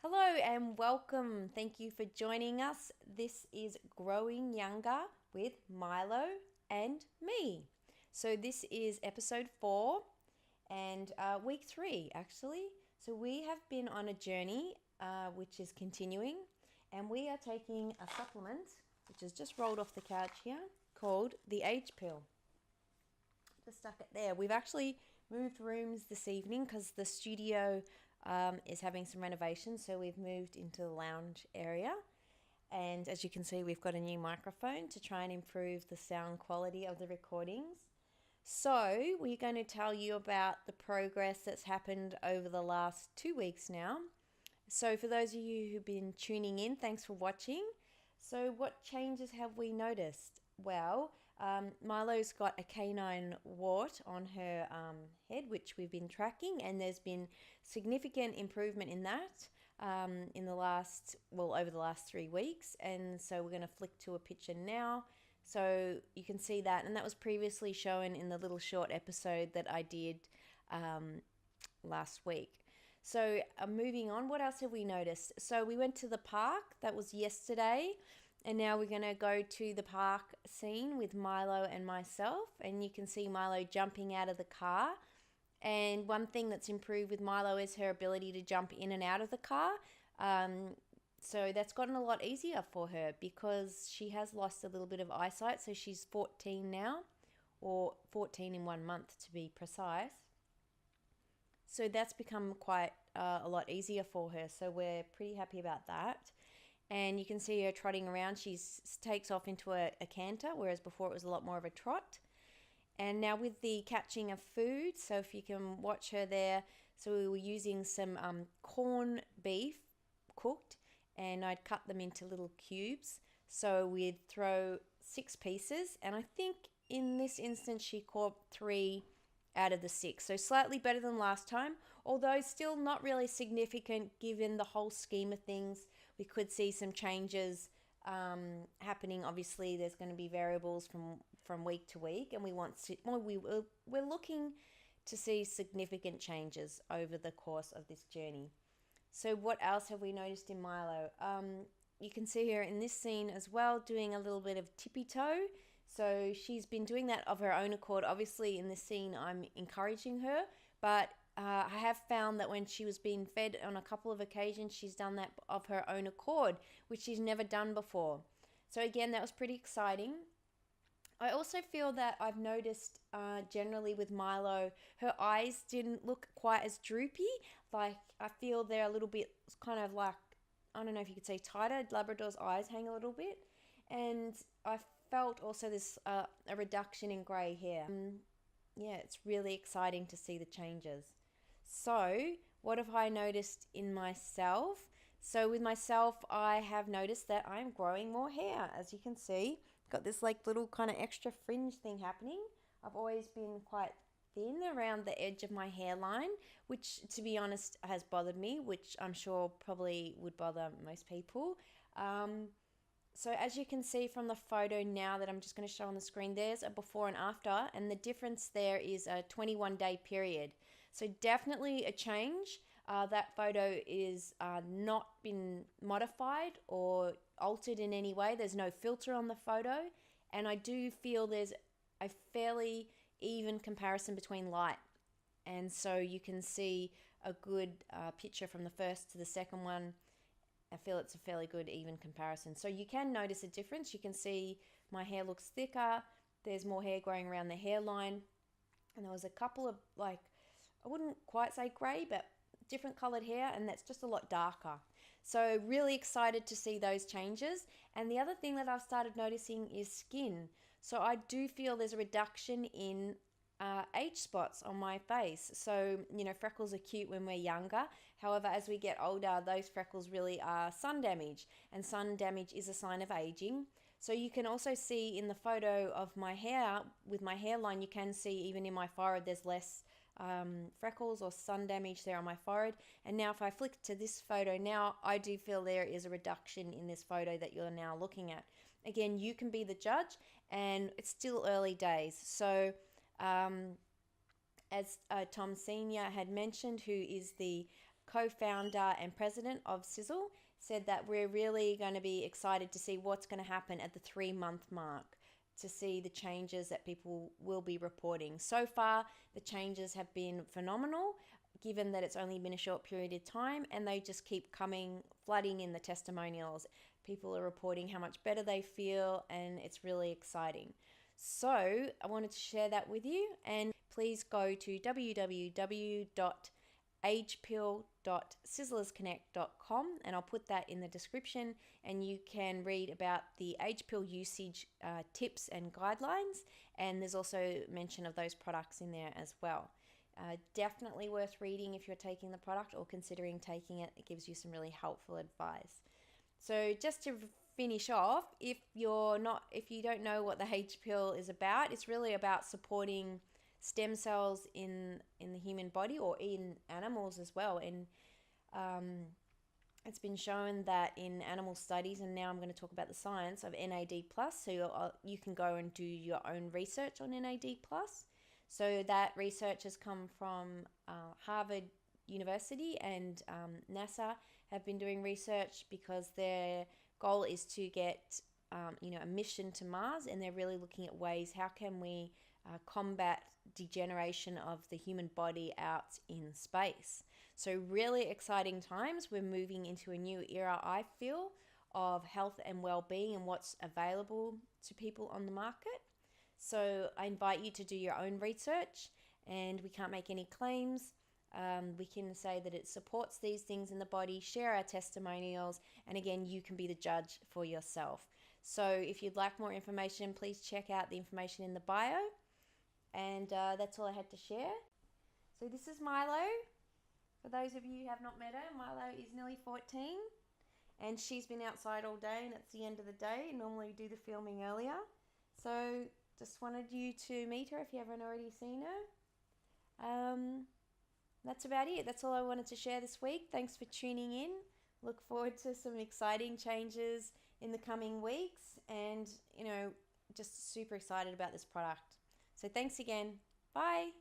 Hello and welcome. Thank you for joining us. This is Growing Younger with Milo and me. So, this is episode 4 and week 3, actually. So, we have been on a journey which is continuing, and we are taking a supplement which is just rolled off the couch here called the Age Pill. Just stuck it there. We've actually moved rooms this evening because the studio is having some renovations, so we've moved into the lounge area. And as you can see, we've got a new microphone to try and improve the sound quality of the recordings. So, we're going to tell you about the progress that's happened over the last 2 weeks now. So, for those of you who've been tuning in, thanks for watching. So, what changes have we noticed? Well, Milo's got a canine wart on her head, which we've been tracking, and there's been significant improvement in that over the last 3 weeks. And so we're going to flick to a picture now so you can see that. And that was previously shown in the little short episode that I did last week. So moving on, what else have we noticed? So we went to the park, that was yesterday. And now we're going to go to the park scene with Milo and myself. And you can see Milo jumping out of the car. And one thing that's improved with Milo is her ability to jump in and out of the car. So that's gotten a lot easier for her because she has lost a little bit of eyesight. So she's 14 now, or 14 in 1 month to be precise. So that's become quite a lot easier for her. So we're pretty happy about that. And you can see her trotting around. She takes off into a canter, whereas before it was a lot more of a trot. And now with the catching of food, so if you can watch her there, so we were using some corned beef cooked, and I'd cut them into little cubes. So we'd throw 6 pieces, and I think in this instance she caught 3 out of the 6. So slightly better than last time, although still not really significant given the whole scheme of things. We could see some changes happening. Obviously, there's going to be variables from week to week, and we're looking to see significant changes over the course of this journey. So what else have we noticed in Milo? You can see her in this scene as well doing a little bit of tippy toe. So she's been doing that of her own accord. Obviously, in this scene, I'm encouraging her, but I have found that when she was being fed on a couple of occasions, she's done that of her own accord, which she's never done before. So again, that was pretty exciting. I also feel that I've noticed generally with Milo, her eyes didn't look quite as droopy. Like, I feel they're a little bit kind of like, I don't know if you could say tighter. Labrador's eyes hang a little bit. And I felt also this a reduction in grey hair. Yeah, it's really exciting to see the changes. So, what have I noticed in myself? So, with myself, I have noticed that I'm growing more hair. As you can see, got this like little kind of extra fringe thing happening. I've always been quite thin around the edge of my hairline, which, to be honest, has bothered me, which I'm sure probably would bother most people. So as you can see from the photo now that I'm just going to show on the screen, there's a before and after, and the difference there is a 21-day period. So definitely a change. That photo is not been modified or altered in any way. There's no filter on the photo, and I do feel there's a fairly even comparison between light. And so you can see a good picture from the first to the second one. I feel it's a fairly good even comparison. So you can notice a difference. You can see my hair looks thicker. There's more hair growing around the hairline. And there was a couple of, like, I wouldn't quite say grey, but different coloured hair, and that's just a lot darker. So really excited to see those changes. And the other thing that I've started noticing is skin. So I do feel there's a reduction in age spots on my face. So, freckles are cute when we're younger. However, as we get older, those freckles really are sun damage, and sun damage is a sign of aging. So you can also see in the photo of my hair, with my hairline, you can see even in my forehead, there's less freckles or sun damage there on my forehead. And now if I flick to this photo now, I do feel there is a reduction in this photo that you're now looking at. Again, you can be the judge, and it's still early days. So as Tom Senior had mentioned, who is the co-founder and president of Sisel, said that we're really going to be excited to see what's going to happen at the 3-month mark, to see the changes that people will be reporting. So far, the changes have been phenomenal, given that it's only been a short period of time, and they just keep coming, flooding in the testimonials. People are reporting how much better they feel, and it's really exciting. So I wanted to share that with you, and please go to www.agepill.sislersconnect.com, and I'll put that in the description, and you can read about the age pill usage tips and guidelines, and there's also mention of those products in there as well. Definitely worth reading if you're taking the product or considering taking it. It gives you some really helpful advice. So just to finish off, if you don't know what the H pill is about, it's really about supporting stem cells in the human body or in animals as well. And it's been shown that in animal studies, and now I'm going to talk about the science of NAD+, so you can go and do your own research on NAD+. So that research has come from Harvard University, and NASA have been doing research because their goal is to get a mission to Mars, and they're really looking at ways how can we combat degeneration of the human body out in space. So really exciting times. We're moving into a new era, I feel, of health and well-being and what's available to people on the market. So I invite you to do your own research, and we can't make any claims. We can say that it supports these things in the body, share our testimonials, and again, you can be the judge for yourself. So if you'd like more information, please check out the information in the bio. And that's all I had to share. So this is Milo. For those of you who have not met her, Milo is nearly 14, and she's been outside all day, and it's the end of the day. Normally we do the filming earlier. So just wanted you to meet her if you haven't already seen her. That's about it. That's all I wanted to share this week. Thanks for tuning in. Look forward to some exciting changes in the coming weeks, and just super excited about this product. So thanks again. Bye.